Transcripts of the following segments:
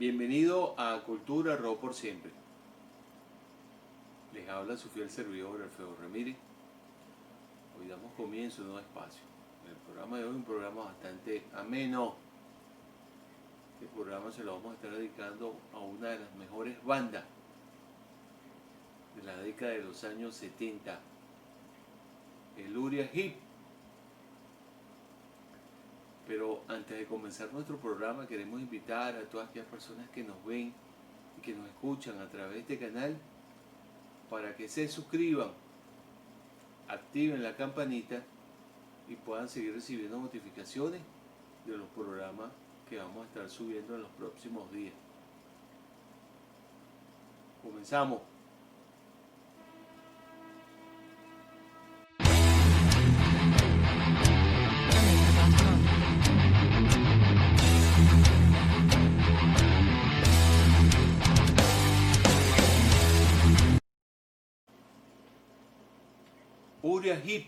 Bienvenido a Cultura Rock por Siempre. Les habla su fiel servidor, Alfredo Ramírez. Hoy damos comienzo a un nuevo espacio. El programa de hoy es un programa bastante ameno. Este programa se lo vamos a estar dedicando a una de las mejores bandas de la década de los años 70, el Uriah Heep. Pero antes de comenzar nuestro programa queremos invitar a todas aquellas personas que nos ven y que nos escuchan a través de este canal para que se suscriban, activen la campanita y puedan seguir recibiendo notificaciones de los programas que vamos a estar subiendo en los próximos días. Comenzamos. Uriah Heep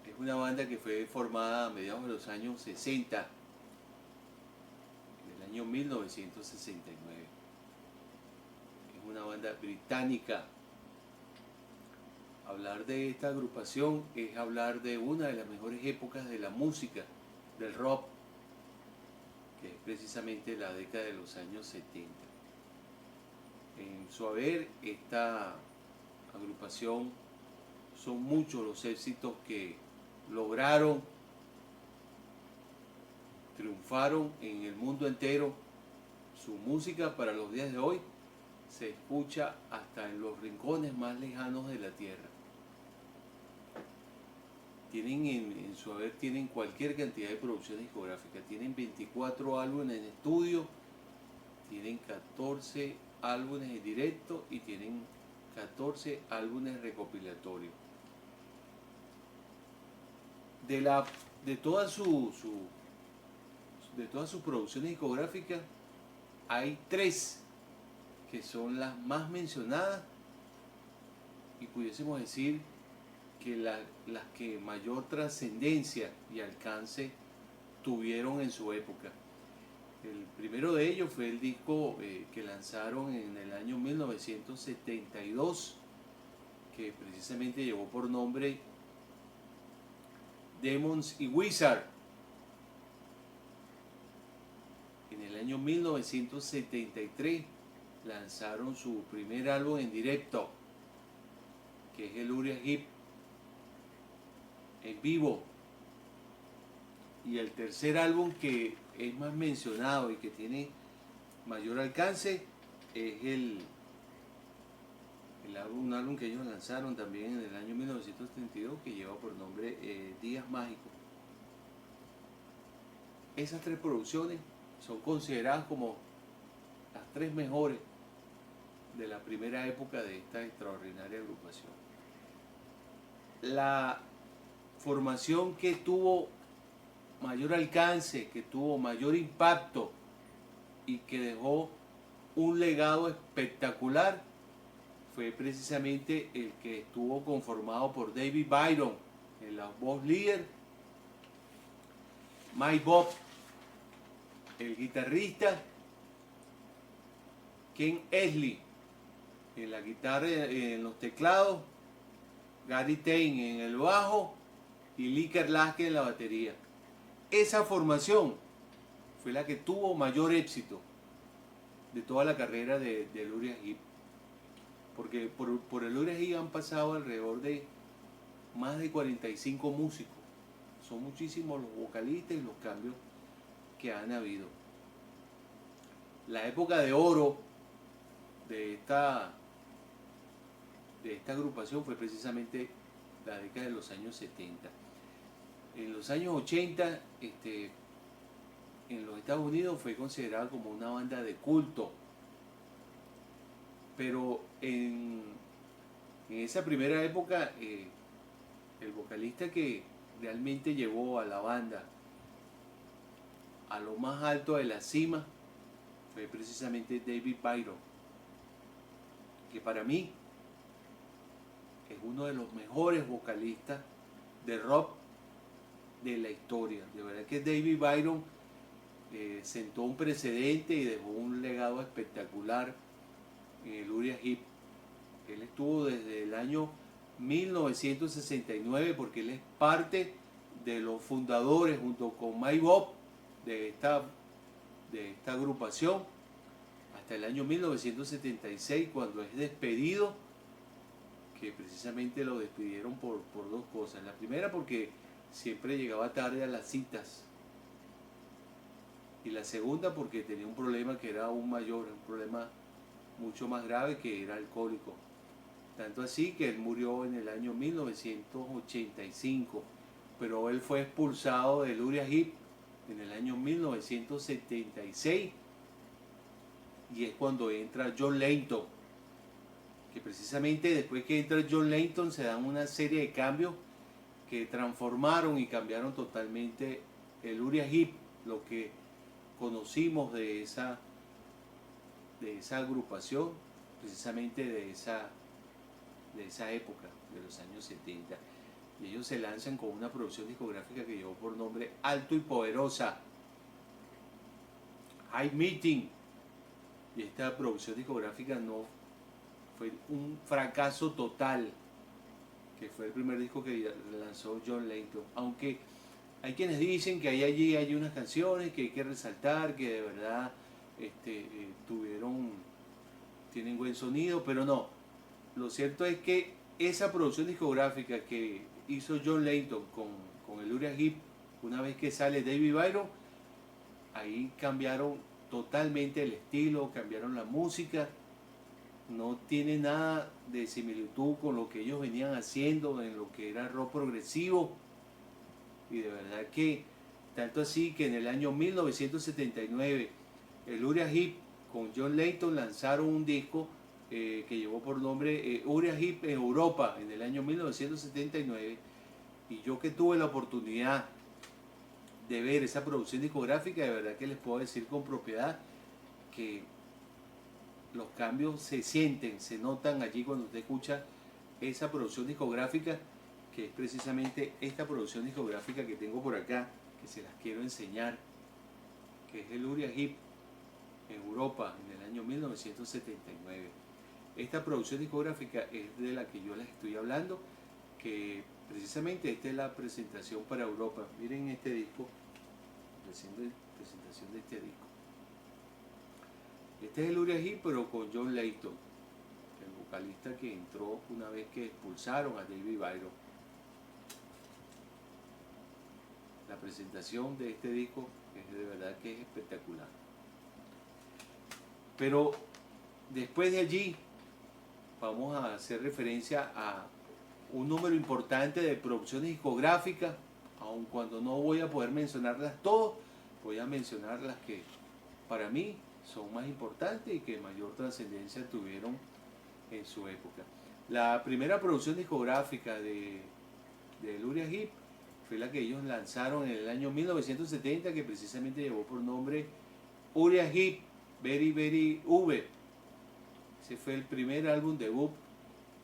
es una banda que fue formada a mediados de los años 60, en el año 1969. Es una banda británica. Hablar de esta agrupación es hablar de una de las mejores épocas de la música, del rock, que es precisamente la década de los años 70. En su haber, esta agrupación son muchos los éxitos que lograron, triunfaron en el mundo entero. Su música para los días de hoy se escucha hasta en los rincones más lejanos de la tierra. Tienen en su haber tienen cualquier cantidad de producciones discográficas. Tienen 24 álbumes en estudio, tienen 14 álbumes en directo y tienen 14 álbumes recopilatorios. De todas sus producciones discográficas, hay 3 que son las más mencionadas y pudiésemos decir que las que mayor trascendencia y alcance tuvieron en su época. El primero de ellos fue el disco que lanzaron en el año 1972, que precisamente llevó por nombre Demons y Wizards. En el año 1973 lanzaron su primer álbum en directo, que es el Uriah Heep en vivo. Y el tercer álbum que es más mencionado y que tiene mayor alcance es un álbum que ellos lanzaron también en el año 1932 que lleva por nombre Días Mágicos. Esas 3 producciones son consideradas como las 3 mejores de la primera época de esta extraordinaria agrupación. La formación que tuvo mayor alcance, que tuvo mayor impacto y que dejó un legado espectacular fue precisamente el que estuvo conformado por David Byron en la voz líder, Mike Bob el guitarrista, Ken Esley en la guitarra, en los teclados, Gary Tain en el bajo y Lee Kerlaske en la batería. Esa formación fue la que tuvo mayor éxito de toda la carrera de Uriah Heep, porque por el Uriah Heep han pasado alrededor de más de 45 músicos. Son muchísimos los vocalistas y los cambios que han habido. La época de oro de esta agrupación fue precisamente la década de los años 70. En los años 80, en los Estados Unidos fue considerada como una banda de culto, pero en esa primera época el vocalista que realmente llevó a la banda a lo más alto de la cima fue precisamente David Byron, que para mí es uno de los mejores vocalistas de rock de la historia. De verdad que David Byron sentó un precedente y dejó un legado espectacular en el Uriah Heep. Él estuvo desde el año 1969 porque él es parte de los fundadores junto con Mike Bob de esta agrupación hasta el año 1976 cuando es despedido, que precisamente lo despidieron por dos cosas. La primera porque siempre llegaba tarde a las citas y la segunda porque tenía un problema que era aún mayor, un problema mucho más grave, que era alcohólico. Tanto así que él murió en el año 1985, pero él fue expulsado del Uriah Heep en el año 1976 y es cuando entra John Leyton, que precisamente después que entra John Leyton se dan una serie de cambios que transformaron y cambiaron totalmente el Uriah Heep, lo que conocimos de esa agrupación, precisamente de esa época, de los años 70. Y ellos se lanzan con una producción discográfica que llevó por nombre Alto y Poderosa, High Meeting. Y esta producción discográfica no fue un fracaso total, que fue el primer disco que lanzó John Leyton. Aunque hay quienes dicen que allí hay unas canciones que hay que resaltar, que de verdad tienen buen sonido, pero no. Lo cierto es que esa producción discográfica que hizo John Leyton con el Uriah Heep, una vez que sale David Byron, ahí cambiaron totalmente el estilo, cambiaron la música, no tiene nada de similitud con lo que ellos venían haciendo en lo que era rock progresivo. Y de verdad que, tanto así que en el año 1979, el Uriah Heep con John Leyton lanzaron un disco que llevó por nombre Uriah Heep en Europa en el año 1979. Y yo que tuve la oportunidad de ver esa producción discográfica, de verdad que les puedo decir con propiedad que los cambios se sienten, se notan allí cuando usted escucha esa producción discográfica, que es precisamente esta producción discográfica que tengo por acá, que se las quiero enseñar, que es el Uriah Heep en Europa en el año 1979. Esta producción discográfica es de la que yo les estoy hablando, que precisamente esta es la presentación para Europa. Miren este disco, presentación de este disco. Este es el Uriah Heep, pero con John Leyton, el vocalista que entró una vez que expulsaron a David Byron. La presentación de este disco es de verdad que es espectacular. Pero después de allí vamos a hacer referencia a un número importante de producciones discográficas, aun cuando no voy a poder mencionarlas todas, voy a mencionar las que para mí son más importantes y que mayor trascendencia tuvieron en su época. La primera producción discográfica de Uriah Heep fue la que ellos lanzaron en el año 1970, que precisamente llevó por nombre Uriah Heep Very Very V. Ese fue el primer álbum debut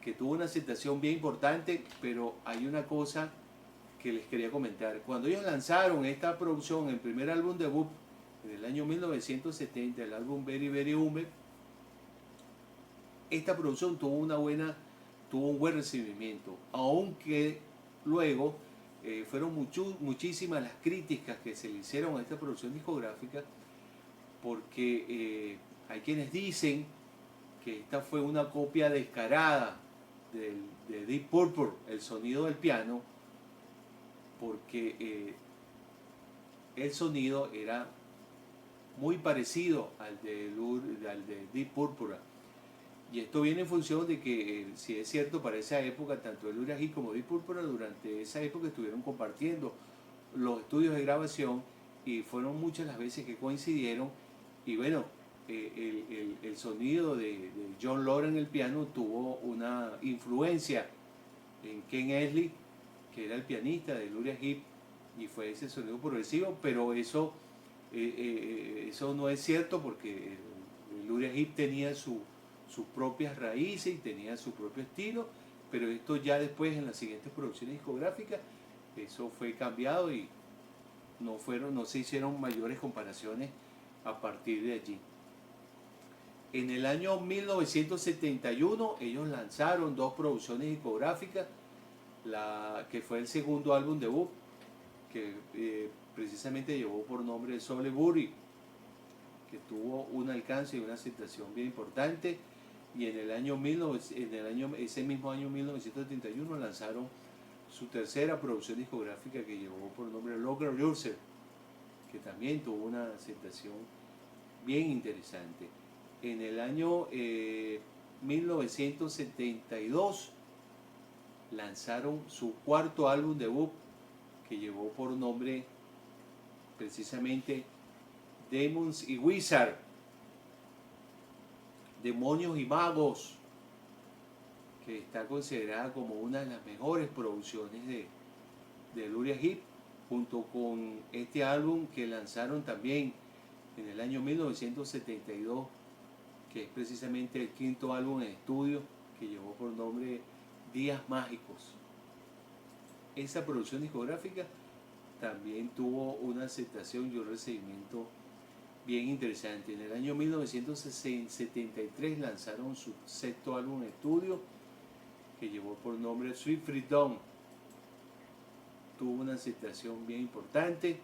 que tuvo una aceptación bien importante, pero hay una cosa que les quería comentar. Cuando ellos lanzaron esta producción, el primer álbum debut, en el año 1970, el álbum Very Very V, esta producción tuvo un buen recibimiento, aunque luego fueron muchísimas las críticas que se le hicieron a esta producción discográfica, porque hay quienes dicen que esta fue una copia descarada de Deep Purple, el sonido del piano, porque el sonido era muy parecido al de Deep Purple. Y esto viene en función de que, si es cierto, para esa época, tanto el Uriah Heep como Deep Purple durante esa época estuvieron compartiendo los estudios de grabación y fueron muchas las veces que coincidieron. Y bueno, el sonido de John Lord en el piano tuvo una influencia en Ken Easley, que era el pianista del Uriah Heep, y fue ese sonido progresivo, pero eso no es cierto, porque el Uriah Heep tenía sus propias raíces y tenía su propio estilo, pero esto ya después en las siguientes producciones discográficas eso fue cambiado y no se hicieron mayores comparaciones a partir de allí. En el año 1971 ellos lanzaron 2 producciones discográficas, que fue el segundo álbum debut, que precisamente llevó por nombre Soul Booty, que tuvo un alcance y una aceptación bien importante. Y en ese mismo año 1971 lanzaron su tercera producción discográfica, que llevó por nombre Locker Yourself, que también tuvo una aceptación bien interesante. En el año 1972 lanzaron su cuarto álbum debut, que llevó por nombre precisamente Demons y Wizards, Demonios y Magos, que está considerada como una de las mejores producciones de Uriah Heep, junto con este álbum que lanzaron también en el año 1972, que es precisamente el quinto álbum en estudio, que llevó por nombre Días Mágicos. Esa producción discográfica también tuvo una aceptación y un recibimiento bien interesante. En el año 1973 lanzaron su sexto álbum en estudio, que llevó por nombre Sweet Freedom. Tuvo una aceptación bien importante.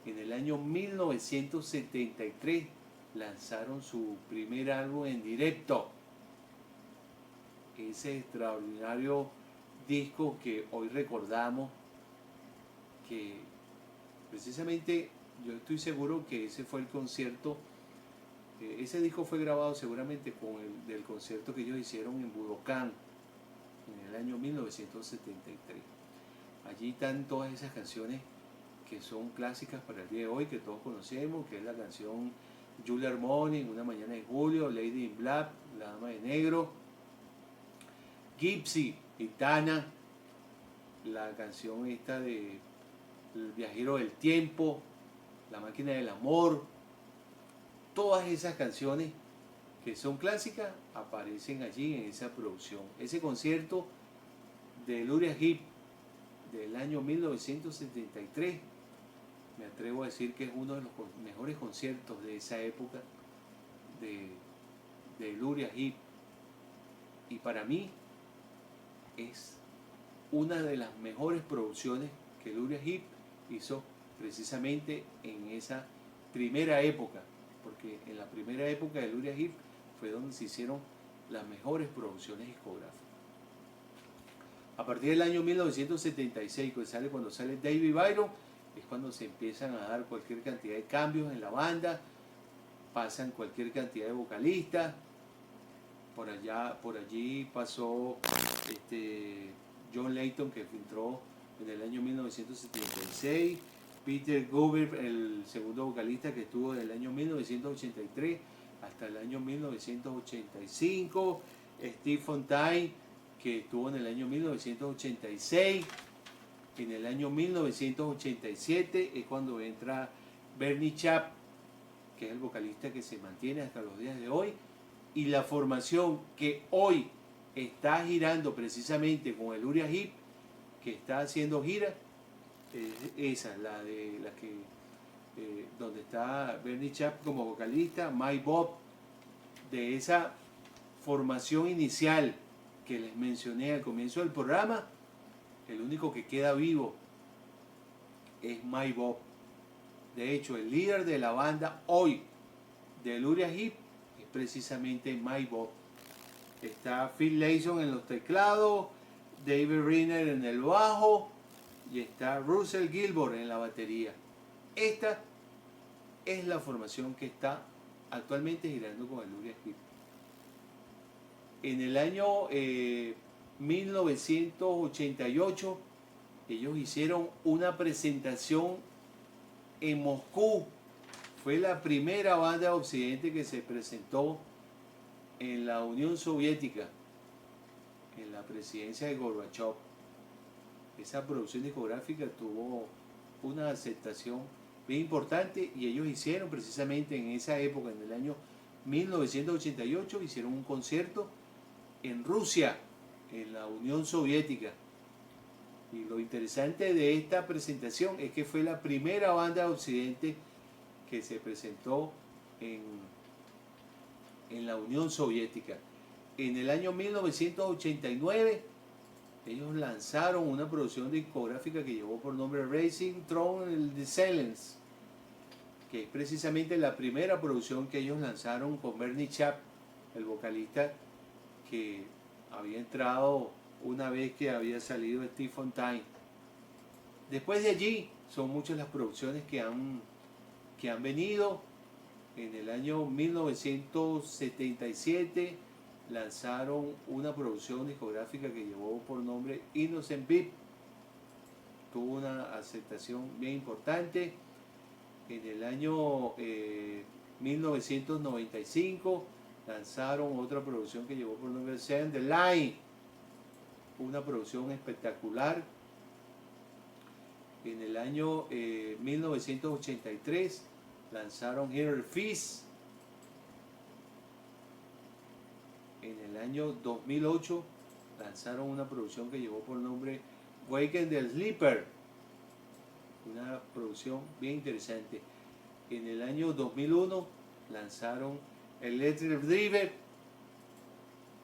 En el año 1973 lanzaron su primer álbum en directo, ese extraordinario disco que hoy recordamos, que precisamente yo estoy seguro que ese fue el concierto, ese disco fue grabado seguramente con el del concierto que ellos hicieron en Budokan en el año 1973. Allí están todas esas canciones que son clásicas para el día de hoy, que todos conocemos, que es la canción Julia Morning, Una mañana de julio, Lady in Black, La dama de negro, Gypsy, Gitana, la canción esta de El viajero del tiempo, La máquina del amor. Todas esas canciones que son clásicas aparecen allí en esa producción. Ese concierto de Uriah Heep del año 1973, me atrevo a decir que es uno de los mejores conciertos de esa época de Uriah Heep, y para mí es una de las mejores producciones que Uriah Heep hizo precisamente en esa primera época, porque en la primera época de Uriah Heep fue donde se hicieron las mejores producciones discográficas. A partir del año 1976, cuando sale David Byron, es cuando se empiezan a dar cualquier cantidad de cambios en la banda, pasan cualquier cantidad de vocalistas. Por allí pasó John Layton, que entró en el año 1976, Peter Guber, el segundo vocalista, que estuvo del año 1983 hasta el año 1985, Steve Fontaine, que estuvo en el año 1986. En el año 1987 es cuando entra Bernie Chapp, que es el vocalista que se mantiene hasta los días de hoy, y la formación que hoy está girando precisamente con el Uriah Heep, que está haciendo gira, esa, donde está Bernie Chapp como vocalista, Mike Bob. De esa formación inicial que les mencioné al comienzo del programa, el único que queda vivo es Mike Bob. De hecho, el líder de la banda hoy de Uriah Heep es precisamente Mike Bob. Está Phil Lawson en los teclados, David Riner en el bajo y está Russell Gilbert en la batería. Esta es la formación que está actualmente girando con el Uriah Heep. En el año 1988 ellos hicieron una presentación en Moscú. Fue la primera banda de Occidente que se presentó en la Unión Soviética, en la presidencia de Gorbachev. Esa producción discográfica tuvo una aceptación bien importante, y ellos hicieron precisamente en esa época, en el año 1988, hicieron un concierto en Rusia, en la Unión Soviética. Y lo interesante de esta presentación es que fue la primera banda de Occidente que se presentó en la Unión Soviética. En el año 1989 ellos lanzaron una producción discográfica que llevó por nombre Racing Throne el The Silence, que es precisamente la primera producción que ellos lanzaron con Bernie Chapp, el vocalista que había entrado una vez que había salido Steve Fontaine. Después de allí son muchas las producciones que han venido. En el año 1977 lanzaron una producción discográfica que llevó por nombre Innocent Beat. Tuvo una aceptación bien importante. En el año 1995 lanzaron otra producción que llevó por nombre Send the Line, una producción espectacular. En el año 1983 lanzaron Inner Fist. En el año 2008 lanzaron una producción que llevó por nombre Waken the Sleeper, una producción bien interesante. En el año 2001 lanzaron Electric Driver,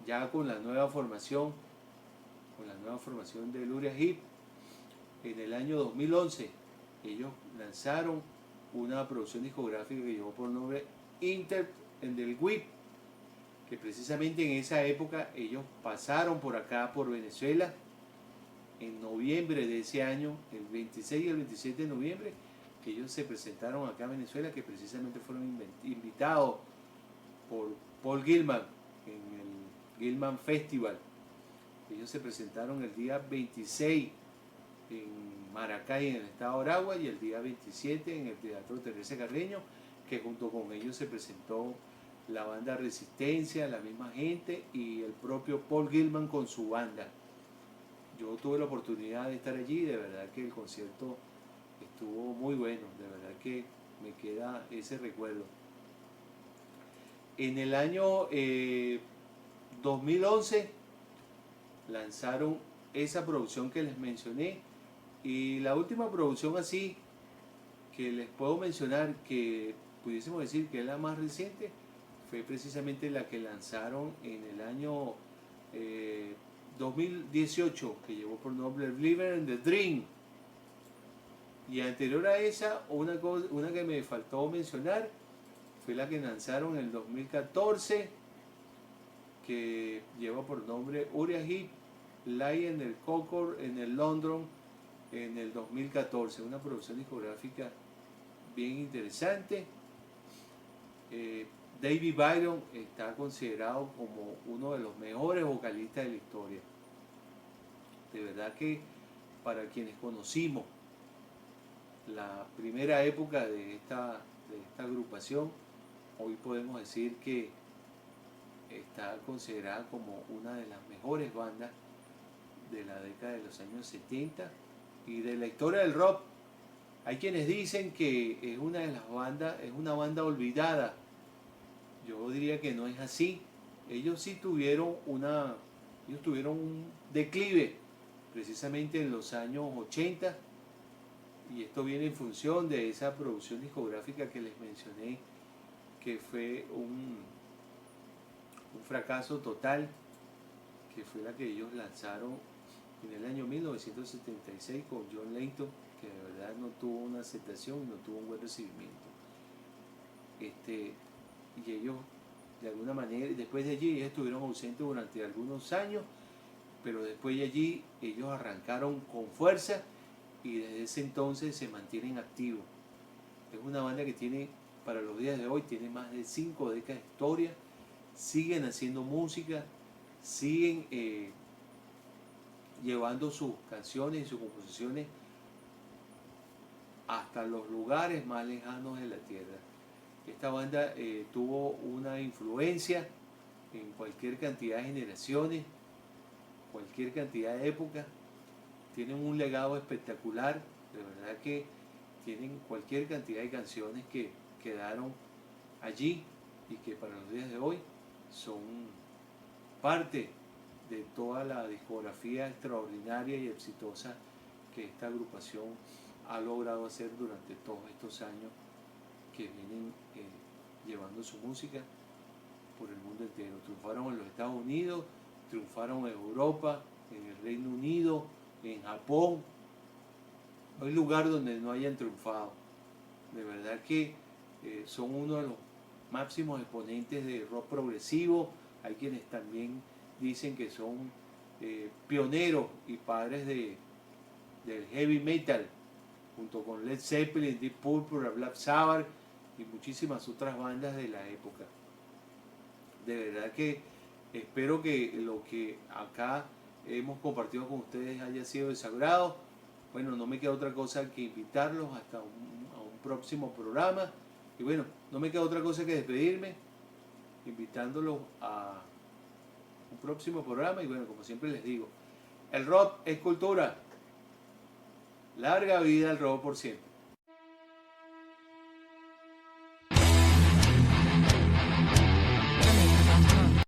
ya con la nueva formación de Uriah Heep. En el año 2011 ellos lanzaron una producción discográfica que llevó por nombre Inter and the Whip, que precisamente en esa época ellos pasaron por acá, por Venezuela, en noviembre de ese año, el 26 y el 27 de noviembre, ellos se presentaron acá en Venezuela, que precisamente fueron invitados por Paul Gilman en el Gilman Festival. Ellos se presentaron el día 26 en Maracay, en el estado de Aragua, y el día 27 en el Teatro Teresa Carreño, que junto con ellos se presentó la banda Resistencia, la misma gente y el propio Paul Gilman con su banda. Yo tuve la oportunidad de estar allí, de verdad que el concierto estuvo muy bueno, de verdad que me queda ese recuerdo. En el año 2011 lanzaron esa producción que les mencioné, y la última producción así que les puedo mencionar, que pudiésemos decir que es la más reciente, fue precisamente la que lanzaron en el año 2018, que llevó por nombre Believer in the Dream. Y anterior a esa, una que me faltó mencionar fue la que lanzaron en el 2014, que lleva por nombre Uriah Heep Live en el Concord en el London en el 2014, una producción discográfica bien interesante. David Byron está considerado como uno de los mejores vocalistas de la historia. De verdad que para quienes conocimos la primera época de esta agrupación, hoy podemos decir que está considerada como una de las mejores bandas de la década de los años 70 y de la historia del rock. Hay quienes dicen que es una de las bandas, es una banda olvidada. Yo diría que no es así. Ellos sí tuvieron un declive precisamente en los años 80, y esto viene en función de esa producción discográfica que les mencioné, que fue un fracaso total, que fue la que ellos lanzaron en el año 1976 con John Leyton, que de verdad no tuvo una aceptación y no tuvo un buen recibimiento. Y ellos, de alguna manera, después de allí, ellos estuvieron ausentes durante algunos años, pero después de allí ellos arrancaron con fuerza y desde ese entonces se mantienen activos. Es una banda que tiene, para los días de hoy, tiene más de 5 décadas de historia, siguen haciendo música, siguen llevando sus canciones y sus composiciones hasta los lugares más lejanos de la tierra. Esta banda tuvo una influencia en cualquier cantidad de generaciones, cualquier cantidad de épocas. Tienen un legado espectacular, de verdad que tienen cualquier cantidad de canciones que quedaron allí y que para los días de hoy son parte de toda la discografía extraordinaria y exitosa que esta agrupación ha logrado hacer durante todos estos años que vienen llevando su música por el mundo entero. Triunfaron en los Estados Unidos, triunfaron en Europa, en el Reino Unido, en Japón. No hay lugar donde no hayan triunfado. De verdad que son uno de los máximos exponentes de rock progresivo. Hay quienes también dicen que son pioneros y padres del heavy metal, junto con Led Zeppelin, Deep Purple, Black Sabbath y muchísimas otras bandas de la época. De verdad que espero que lo que acá hemos compartido con ustedes haya sido de su agrado. Bueno, no me queda otra cosa que invitarlos hasta a un próximo programa. Y bueno, no me queda otra cosa que despedirme, invitándolos a un próximo programa. Y bueno, como siempre les digo, el rock es cultura. Larga vida al rock por siempre.